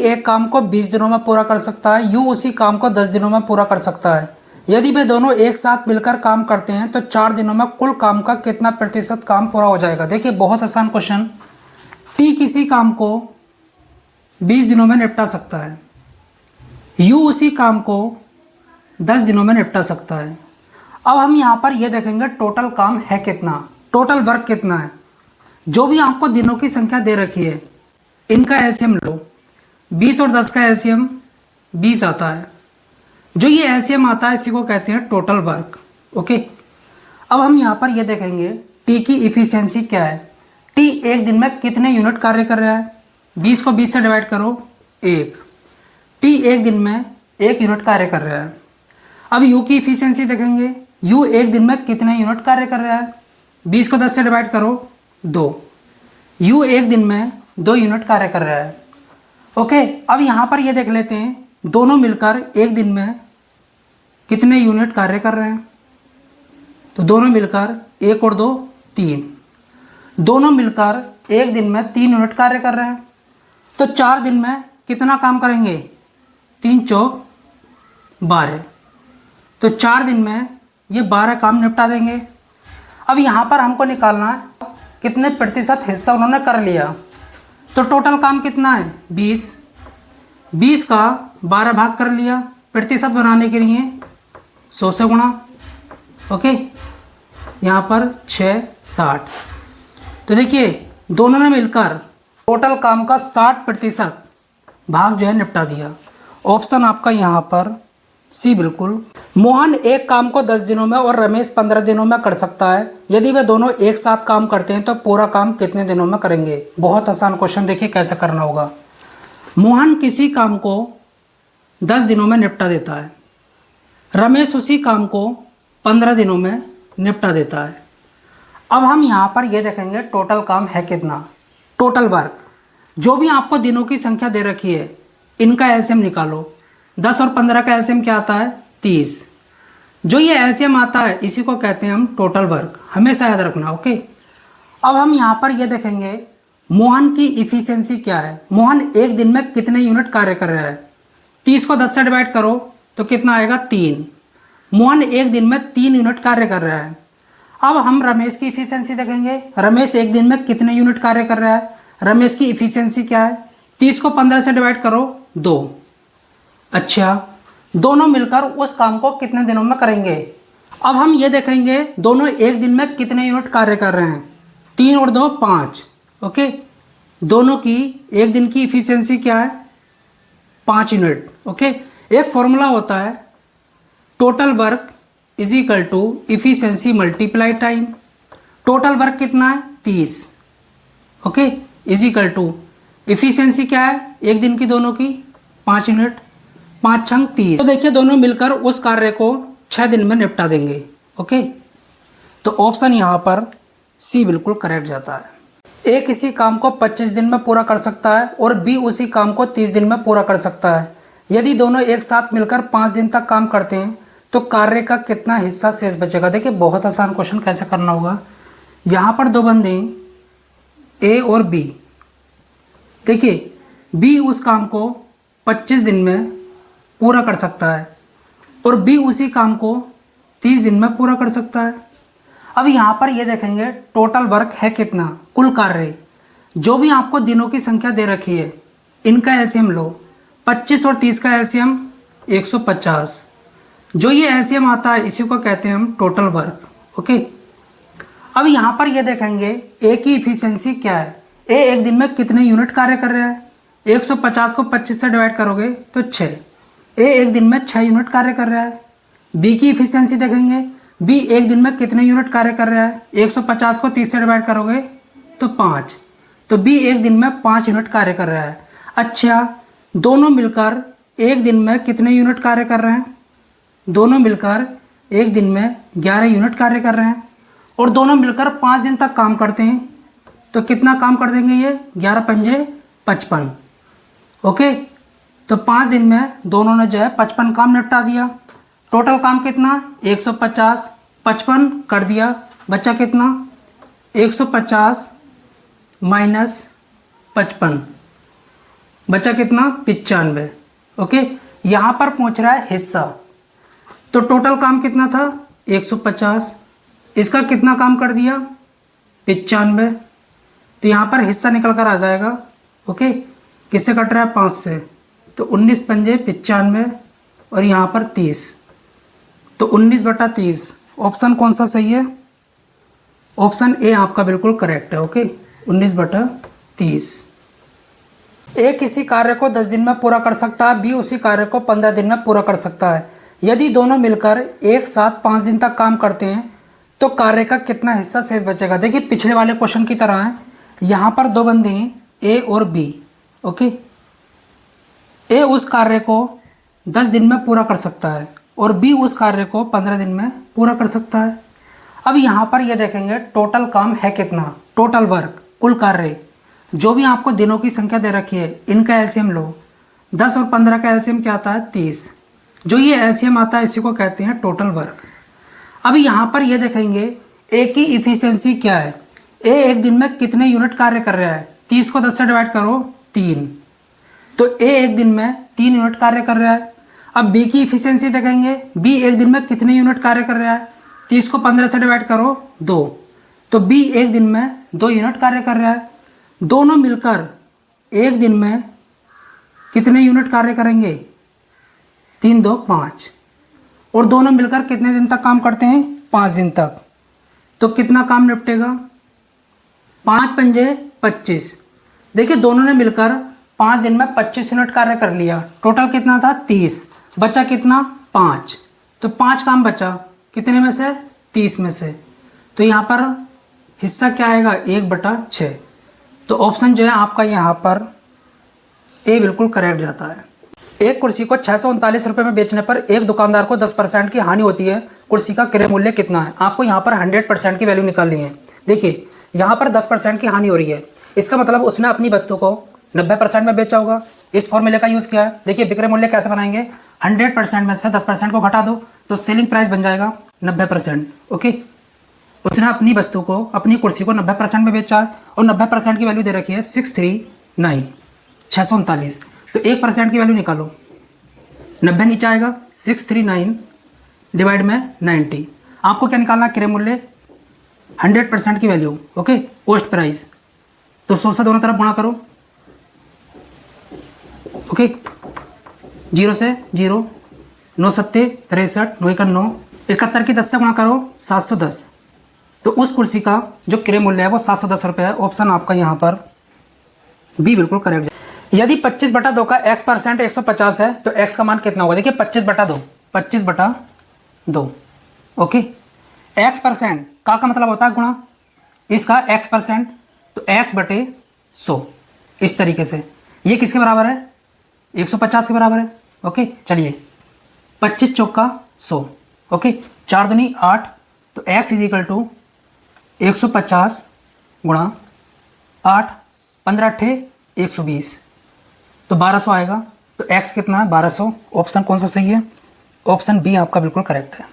एक काम को 20 दिनों में पूरा कर सकता है, यू उसी काम को 10 दिनों में पूरा कर सकता है। यदि वे दोनों एक साथ मिलकर काम करते हैं तो 4 दिनों में कुल काम का कितना प्रतिशत काम पूरा हो जाएगा। देखिए बहुत आसान क्वेश्चन। टी किसी काम को 20 दिनों में निपटा सकता है, यू उसी काम को 10 दिनों में निपटा सकता है। अब हम यहाँ पर यह देखेंगे टोटल काम है कितना, टोटल वर्क कितना है। जो भी आपको दिनों की संख्या दे रखी है इनका एलसीएम लो। 20 और 10 का एलसीएम 20 आता है। जो ये एलसीएम आता है इसी को कहते हैं टोटल वर्क। ओके, अब हम यहाँ पर ये देखेंगे टी की इफिशियंसी क्या है। टी एक दिन में कितने यूनिट कार्य कर रहा है। 20 को 20 से डिवाइड करो 1। टी एक दिन में 1 यूनिट कार्य कर रहा है। अब यू की इफिशियंसी देखेंगे, यू एक दिन में कितने यूनिट कार्य कर रहा है। 20 को 10 से डिवाइड करो 2। यू एक दिन में 2 यूनिट कार्य कर रहा है। ओके, अब यहाँ पर ये देख लेते हैं दोनों मिलकर एक दिन में कितने यूनिट कार्य कर रहे हैं। तो दोनों मिलकर 1 और 2 3, दोनों मिलकर एक दिन में 3 यूनिट कार्य कर रहे हैं। तो 4 दिन में कितना काम करेंगे, 3 चौक 12। तो 4 दिन में ये 12 काम निपटा देंगे। अब यहाँ पर हमको निकालना है कितने प्रतिशत हिस्सा उन्होंने कर लिया। तो टोटल काम कितना है 20, 20 का 12 भाग कर लिया। प्रतिशत बनाने के लिए 100 से गुणा। ओके, यहाँ पर 6 60। तो देखिए दोनों ने मिलकर टोटल काम का 60% भाग जो है निपटा दिया। ऑप्शन आपका यहाँ पर सी बिल्कुल। मोहन एक काम को 10 दिनों में और रमेश 15 दिनों में कर सकता है। यदि वे दोनों एक साथ काम करते हैं तो पूरा काम कितने दिनों में करेंगे। बहुत आसान क्वेश्चन, देखिए कैसे करना होगा। मोहन किसी काम को 10 दिनों में निपटा देता है, रमेश उसी काम को 15 दिनों में निपटा देता है। अब हम यहाँ पर यह देखेंगे टोटल काम है कितना, टोटल वर्क। जो भी आपको दिनों की संख्या दे रखी है इनका एलसीएम निकालो। 10 और 15 का एलसीएम क्या आता है 30। जो ये एलसीएम आता है इसी को कहते हैं हम टोटल वर्क, हमेशा याद रखना। ओके, अब हम यहाँ पर ये देखेंगे मोहन की इफिशियंसी क्या है। मोहन एक दिन में कितने यूनिट कार्य कर रहा है। 30 को 10 से डिवाइड करो तो कितना आएगा 3। मोहन एक दिन में 3 यूनिट कार्य कर रहा है। अब हम रमेश की इफिशियंसी देखेंगे। रमेश एक दिन में कितने यूनिट कार्य कर रहा है। रमेश की इफिशियंसी क्या है, 30 को 15 से डिवाइड करो 2। अच्छा, दोनों मिलकर उस काम को कितने दिनों में करेंगे। अब हम ये देखेंगे दोनों एक दिन में कितने यूनिट कार्य कर रहे हैं। 3 और 2 5। ओके, दोनों की एक दिन की इफिशियंसी क्या है 5 यूनिट। ओके, एक फॉर्मूला होता है total work is equal to efficiency multiply time. Total work कितना है 30। Okay, is equal to efficiency क्या है एक दिन की दोनों की 5 यूनिट, 5 छंग 30। तो देखिए दोनों मिलकर उस कार्य को 6 दिन में निपटा देंगे। ओके, तो ऑप्शन यहाँ पर सी बिल्कुल करेक्ट जाता है। ए किसी काम को 25 दिन में पूरा कर सकता है और बी उसी काम को 30 दिन में पूरा कर सकता है। यदि दोनों एक साथ मिलकर 5 दिन तक काम करते हैं तो कार्य का कितना हिस्सा शेष बचेगा। देखिए बहुत आसान क्वेश्चन, कैसे करना होगा। यहाँ पर 2 बंदे ए और बी। देखिए बी उस काम को 25 दिन में पूरा कर सकता है और बी उसी काम को 30 दिन में पूरा कर सकता है। अब यहाँ पर ये देखेंगे टोटल वर्क है कितना, कुल कार्य। जो भी आपको दिनों की संख्या दे रखी है इनका एलसीएम लो। 25 और 30 का एलसीएम 150। जो ये एलसीएम आता है इसी को कहते हैं हम टोटल वर्क। ओके, अब यहाँ पर ये देखेंगे ए की इफिशियंसी क्या है। ए एक दिन में कितने यूनिट कार्य कर रहा है। 150 को 25 से डिवाइड करोगे तो 6। ए एक दिन में 6 यूनिट कार्य कर रहा है। बी की इफिशियंसी देखेंगे, बी एक दिन में कितने यूनिट कार्य कर रहा है। 150 को 30 से डिवाइड करोगे तो 5। तो बी एक दिन में 5 यूनिट कार्य कर रहा है। अच्छा, दोनों मिलकर एक दिन में कितने यूनिट कार्य कर रहे हैं। दोनों मिलकर एक दिन में 11 यूनिट कार्य कर रहे हैं और दोनों मिलकर 5 दिन तक काम करते हैं तो कितना काम कर देंगे ये 11 पंजे 55। ओके, तो 5 दिन में दोनों ने जो है 55 काम निपटा दिया। टोटल काम कितना 150, 55 कर दिया, बचा कितना 150 माइनस 55। बचा कितना 95। ओके, यहाँ पर पूछ रहा है हिस्सा, तो टोटल काम कितना था 150, इसका कितना काम कर दिया 95, तो यहाँ पर हिस्सा निकल कर आ जाएगा। ओके, किससे कट रहा है 5 से, तो 19 पंजे 95 और यहाँ पर 30, तो 19/30। ऑप्शन कौन सा सही है? ऑप्शन ए आपका बिल्कुल करेक्ट है। ओके, 19/30। ए किसी कार्य को 10 दिन में पूरा कर सकता है, बी उसी कार्य को 15 दिन में पूरा कर सकता है। यदि दोनों मिलकर एक साथ 5 दिन तक काम करते हैं तो कार्य का कितना हिस्सा शेष बचेगा? देखिए पिछले वाले क्वेश्चन की तरह है, यहाँ पर दो बंदे हैं ए और बी। ओके, ए उस कार्य को 10 दिन में पूरा कर सकता है और बी उस कार्य को 15 दिन में पूरा कर सकता है। अब यहाँ पर ये देखेंगे टोटल काम है कितना, टोटल वर्क, कुल कार्य, जो भी आपको दिनों की संख्या दे रखी है इनका एलसीएम लो। 10 और 15 का एलसीएम क्या आता है 30, जो ये एलसीएम आता है इसी को कहते हैं टोटल वर्क। अब यहाँ पर ये देखेंगे ए की इफिशियंसी क्या है, ए एक दिन में कितने यूनिट कार्य कर रहा है, 30 को 10 से डिवाइड करो 3, तो ए एक दिन में 3 यूनिट कार्य कर रहा है। अब बी की इफिशियंसी देखेंगे, बी एक दिन में कितने यूनिट कार्य कर रहा है, 30 को 15 से डिवाइड करो 2, तो बी एक दिन में 2 यूनिट कार्य कर रहा है। दोनों मिलकर एक दिन में कितने यूनिट कार्य करेंगे, 3 2 5, और दोनों मिलकर कितने दिन तक काम करते हैं 5 दिन तक, तो कितना काम निपटेगा 5 पंजे 25। देखिए दोनों ने मिलकर 5 दिन में 25 यूनिट कार्य कर लिया, टोटल कितना था 30, बचा कितना 5, तो 5 काम बचा कितने में से 30 में से, तो यहाँ पर हिस्सा क्या आएगा 1/6। तो ऑप्शन जो है आपका यहाँ पर ए बिल्कुल करेक्ट जाता है। एक कुर्सी को 639 रुपये में बेचने पर एक दुकानदार को 10% की हानि होती है, कुर्सी का क्रय मूल्य कितना है? आपको यहाँ पर 100% की वैल्यू निकालनी है। देखिए यहाँ पर 10% की हानि हो रही है, इसका मतलब उसने अपनी वस्तु को 90% में बेचा होगा। इस फॉर्मूले का यूज़ किया है। देखिए विक्रय मूल्य कैसे बनाएंगे, 100% में से 10% को घटा दो तो सेलिंग प्राइस बन जाएगा 90%। ओके, उसने अपनी वस्तु को, अपनी कुर्सी को 90% में बेचा है और 90% की वैल्यू दे रखी है 639, तो 1% की वैल्यू निकालो, 90 नीचे आएगा, 639 डिवाइड में 90। आपको क्या निकालना, क्रय मूल्य 100% की वैल्यू। ओके, कॉस्ट प्राइस, तो 100 से दोनों तरफ गुणा करो। ओके, 0 से 0, 9 सत्ते 63, 9 1 9, 71 की 10 से गुणा करो 710, तो उस कुर्सी का जो क्रय मूल्य है वो 710 रुपये है। ऑप्शन आपका यहाँ पर बी बिल्कुल करेक्ट। यदि 25/2 का x% 150 है तो x का मान कितना होगा? देखिए 25/2 ओके, x% का मतलब होता है गुणा इसका x%, तो x/100 इस तरीके से। ये किसके बराबर है 150 के बराबर है। ओके, चलिए 25 चौका 100, ओके 4 दूनी 8, तो x = 150 गुणा 8, 15 8 120, तो 1200 आएगा। तो x कितना है 1200। ऑप्शन कौन सा सही है? ऑप्शन बी आपका बिल्कुल करेक्ट है।